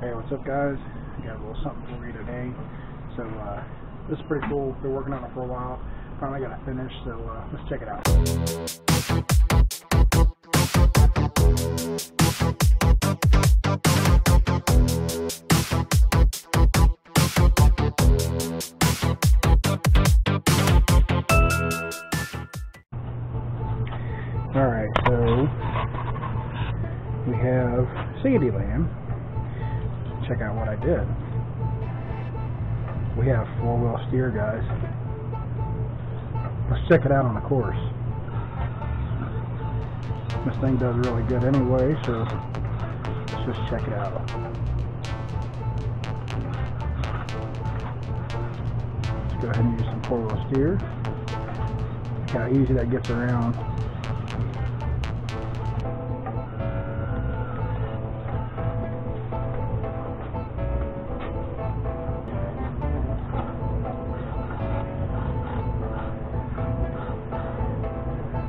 Hey, what's up guys? Got a little something for you today. So this is pretty cool. Been working on it for a while. Finally got it finished, so let's check it out. Alright, so we have Sandyland. Check out what I did. We have four-wheel steer, guys. Let's check it out on the course. This thing does really good anyway, so let's just check it out. Let's go ahead and use some four-wheel steer. Look how easy that gets around.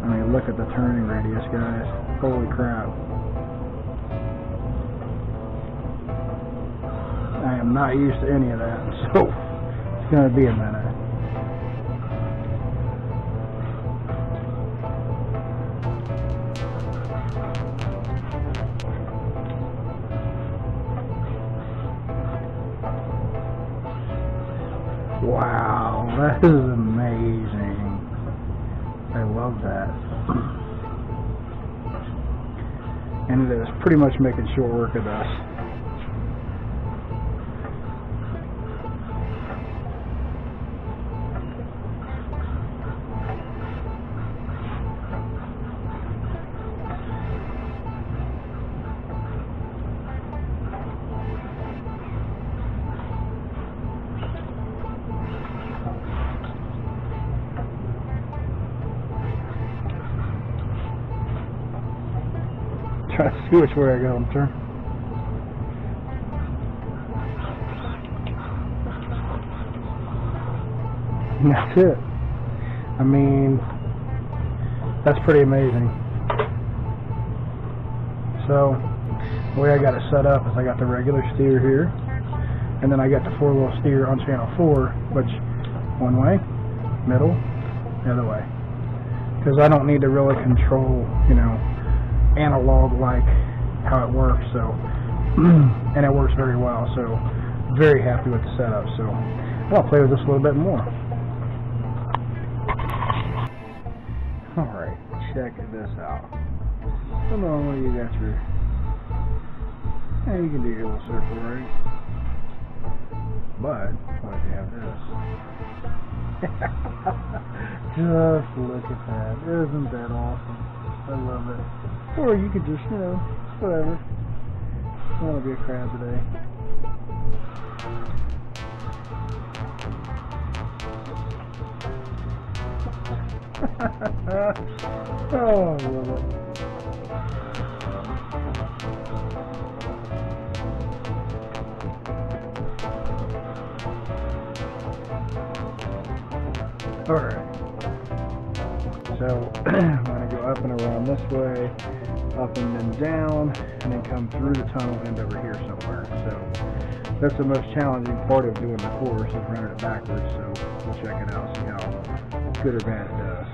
I mean, look at the turning radius, guys. Holy crap. I am not used to any of that, so it's going to be a minute. Wow, that is amazing. I love that. And it is pretty much making short work of this. Try to see which way I got them turned. And that's it. I mean, that's pretty amazing. So, the way I got it set up is I got the regular steer here, and then I got the four-wheel steer on channel 4, which one way, middle, the other way. Because I don't need to really control, you know, analog like how it works, so and it works very well, so very happy with the setup. So I'll play with this a little bit more. Alright, check this out. So normally you got your, and you can do your little circle, right? But what if you have this? Just look at that. Isn't that awesome? I love it. Or you could just, you know, whatever. I want to be a crab today. Oh, I love it. Alright. So, I'm going to go up and around this way, up and then down, and then come through the tunnel and over here somewhere. So, that's the most challenging part of doing the course, is running it backwards. So, we'll check it out, see how good or bad it does.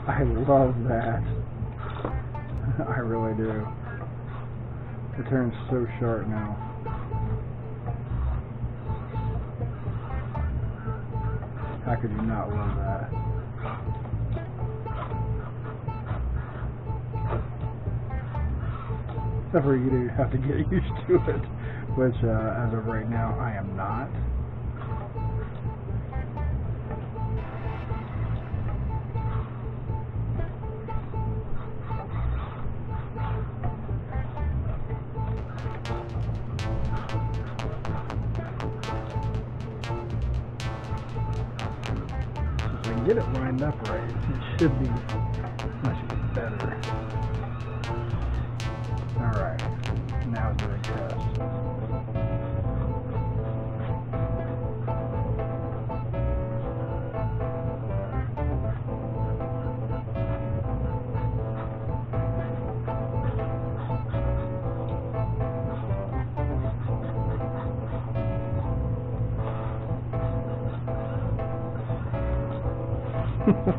I love that. I really do. It turns so sharp now. How could you not love that? Except for you do have to get used to it. which as of right now I am not. If I get it lined up right, it should be much better. Alright, now the test.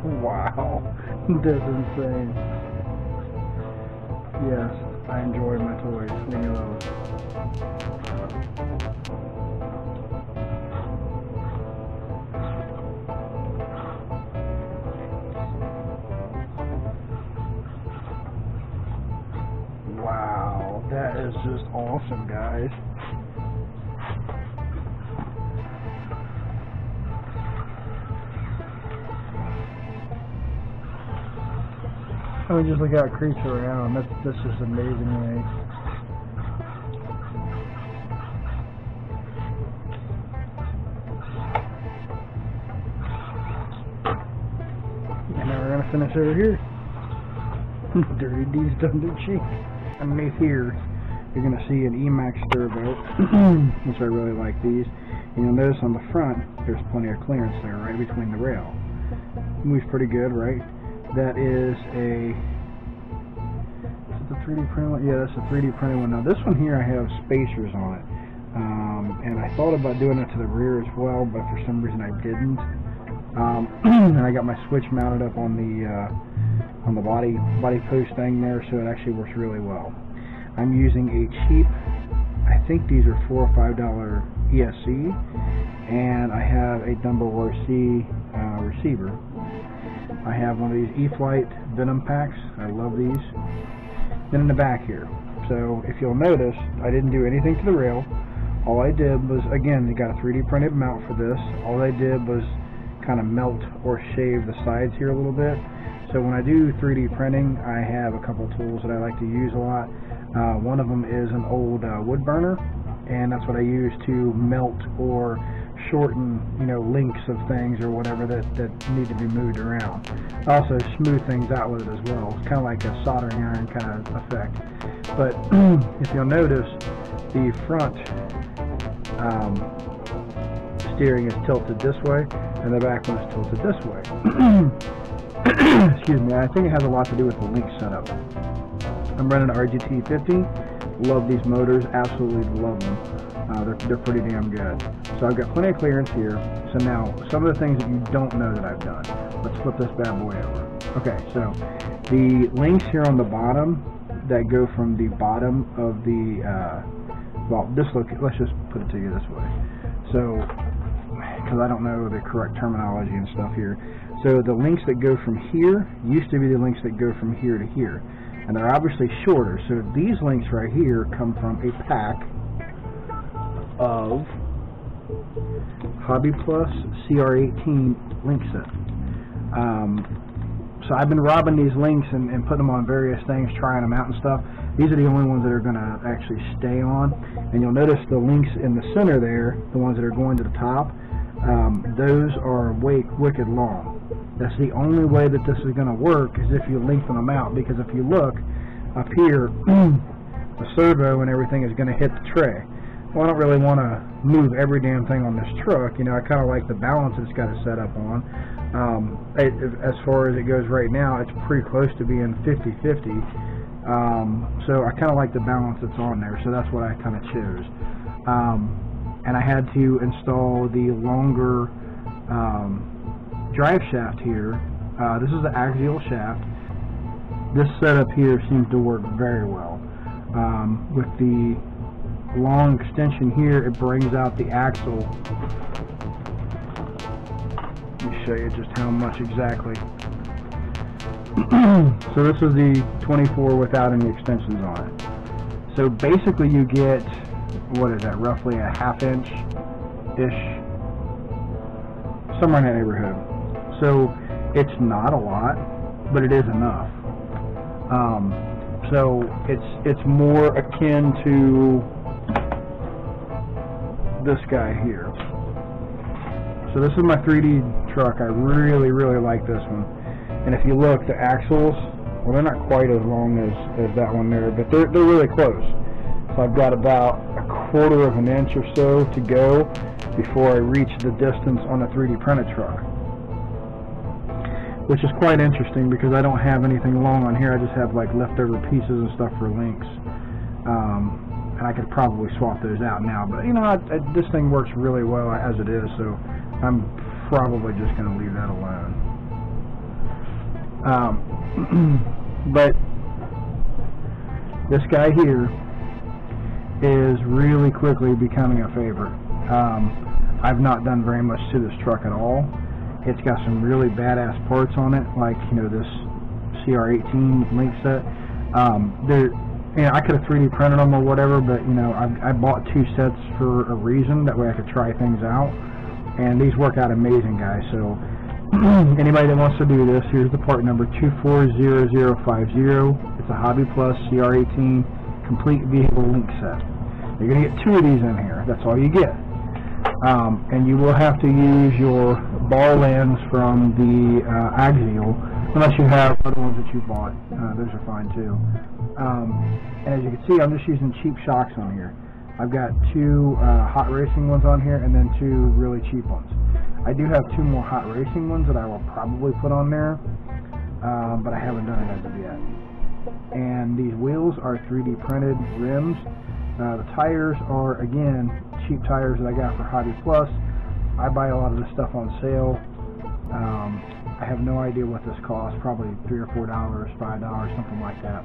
Wow, that's insane. Yes, I enjoy my toys. Leave me alone. Wow, that is just awesome, guys. I mean, just look how it creeps around. That's just amazing to me. And now we're gonna finish over here. Dirty D's done their cheek. Underneath here, you're gonna see an Emax Turbo, which I really like these. And you'll notice on the front, there's plenty of clearance there, right between the rail. Moves pretty good, right? That is a 3D printed one? Yeah, that's a 3D printed one. Now this one here, I have spacers on it, and I thought about doing it to the rear as well, but for some reason I didn't. And I got my switch mounted up on the body post thing there, so it actually works really well. I'm using a cheap, I think these are $4 or $5 ESC, and I have a Dumbo RC receiver. I have one of these E-Flight Venom packs. I love these. Then in the back here. So if you'll notice, I didn't do anything to the rail. All I did was, again, you got a 3D printed mount for this. All I did was kind of melt or shave the sides here a little bit. So when I do 3D printing, I have a couple tools that I like to use a lot. One of them is an old wood burner, and that's what I use to melt or shorten, you know, links of things or whatever that need to be moved around. I also smooth things out with it as well. It's kind of like a soldering iron kind of effect. But if you'll notice, the front steering is tilted this way, and the back one is tilted this way. Excuse me. I think it has a lot to do with the link setup. I'm running an RGT50. Love these motors. Absolutely love them. They're pretty damn good. So I've got plenty of clearance here. So now, some of the things that you don't know that I've done. Let's flip this bad boy over. Okay, so the links here on the bottom that go from the bottom of the, well, let's just put it to you this way. So, because I don't know the correct terminology and stuff here. So the links that go from here used to be the links that go from here to here. And they're obviously shorter. So these links right here come from a pack of Hobby Plus CR18 link set. So I've been robbing these links and putting them on various things, trying them out and stuff. These are the only ones that are going to actually stay on. And you'll notice the links in the center there, the ones that are going to the top, those are wicked long. That's the only way that this is going to work, is if you lengthen them out. Because if you look up here, the servo and everything is going to hit the tray. Well, I don't really want to move every damn thing on this truck. You know, I kind of like the balance it's got it set up on. As far as it goes right now, it's pretty close to being 50-50. So I kind of like the balance that's on there. So that's what I kind of chose. And I had to install the longer drive shaft here. This is the axial shaft. This setup here seems to work very well. With the long extension here, it brings out the axle. Let me show you just how much exactly. So this is the 24 without any extensions on it. So basically you get what is that, roughly a half-inch-ish, somewhere in that neighborhood. So it's not a lot, but it is enough. So it's more akin to this guy here. So this is my 3D truck. I really, really like this one. And if you look, the axles, well, they're not quite as long as that one there, but they're really close. So I've got about 1/4 of an inch or so to go before I reach the distance on a 3D printed truck, which is quite interesting because I don't have anything long on here. I just have like leftover pieces and stuff for links, and I could probably swap those out now, but you know, this thing works really well as it is, so I'm probably just going to leave that alone. But this guy here is really quickly becoming a favorite. I've not done very much to this truck at all. It's got some really badass parts on it, like, you know, this CR18 link set. You know, I could have 3D printed them or whatever, but you know, I bought 2 sets for a reason. That way I could try things out, and these work out amazing, guys. So anybody that wants to do this, here's the part number 240050. It's a Hobby Plus CR18 complete vehicle link set. You're going to get 2 of these in here. That's all you get. And you will have to use your ball lens from the Axial, unless you have other ones that you bought. Those are fine too. And as you can see, I'm just using cheap shocks on here. I've got 2 hot racing ones on here, and then 2 really cheap ones. I do have 2 more hot racing ones that I will probably put on there, but I haven't done it as of yet. And these wheels are 3D printed rims. The tires are, again, cheap tires that I got for Hobby Plus. I buy a lot of this stuff on sale. I have no idea what this costs, probably $3 or $4, $5, something like that.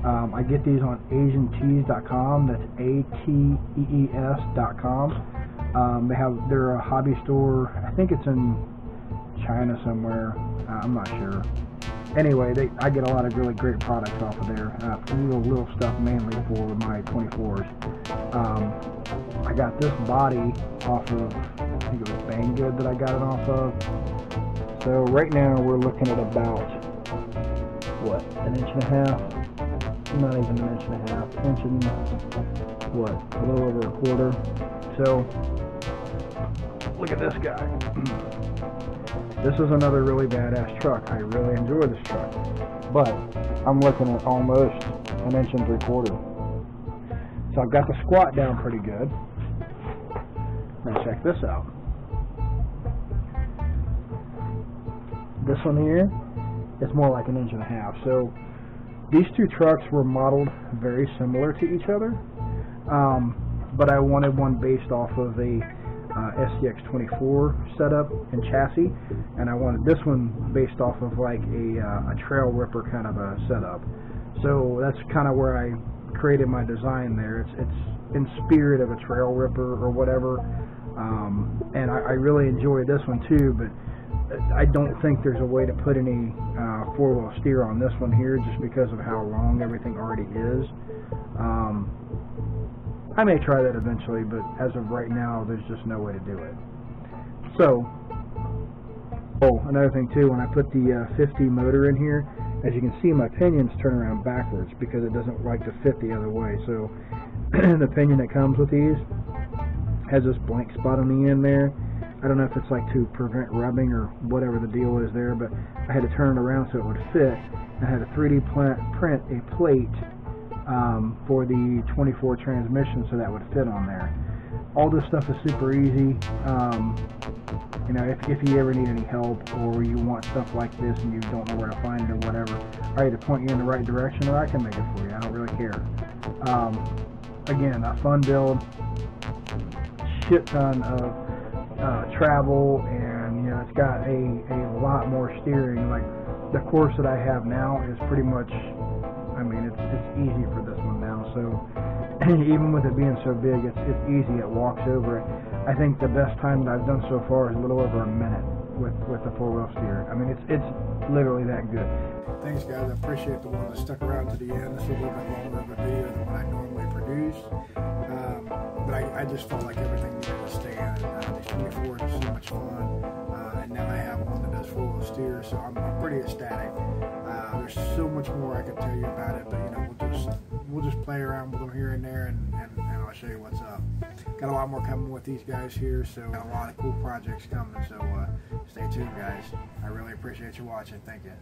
I get these on AsianTees.com. That's ATEES.com. They're a hobby store. I think it's in China somewhere. I'm not sure. Anyway, I get a lot of really great products off of there. Little stuff mainly for my 24s. I got this body off of, I think it was Banggood that I got it off of. So right now we're looking at about, what, 1.5 inches? Not even 1.5 inches. Inch and, what, a little over 1/4. So, look at this guy. This is another really badass truck. I really enjoy this truck. But I'm looking at almost 1 3/4 inches. So I've got the squat down pretty good. Now check this out. This one here is more like 1.5 inches. So these 2 trucks were modeled very similar to each other. But I wanted one based off of a SCX24 setup and chassis, and I wanted this one based off of like a trail ripper kind of a setup. So that's kind of where I created my design there. It's in spirit of a trail ripper or whatever, and I really enjoy this one too, but I don't think there's a way to put any 4-wheel steer on this one here, just because of how long everything already is. I may try that eventually, but as of right now, there's just no way to do it. So, another thing too, when I put the 50 motor in here, as you can see, my pinions turn around backwards because it doesn't like to fit the other way. So, the pinion that comes with these has this blank spot on the end there. I don't know if it's like to prevent rubbing or whatever the deal is there, but I had to turn it around so it would fit. I had to 3D print a plate for the 24 transmission so that would fit on there. All this stuff is super easy. You know, if you ever need any help, or you want stuff like this and you don't know where to find it or whatever, I either point you in the right direction or I can make it for you. I don't really care. Again, a fun build, shit ton of travel, and you know, it's got a lot more steering. Like the course that I have now is pretty much, I mean, it's easy for this one now. So even with it being so big, it's easy. It walks over it. I think the best time that I've done so far is a little over a minute with the 4-wheel steer. I mean, it's literally that good. Thanks, guys. I appreciate the ones that stuck around to the end. This is a little bit longer of a video than what I normally produce. I just felt like everything needed to stand. These 24s are so much fun, and now I have one that does 4-wheel steer, so I'm pretty ecstatic. There's so much more I could tell you about it, but you know, we'll just play around with them here and there, and I'll show you what's up. Got a lot more coming with these guys here, so got a lot of cool projects coming, so stay tuned, guys. I really appreciate you watching. Thank you.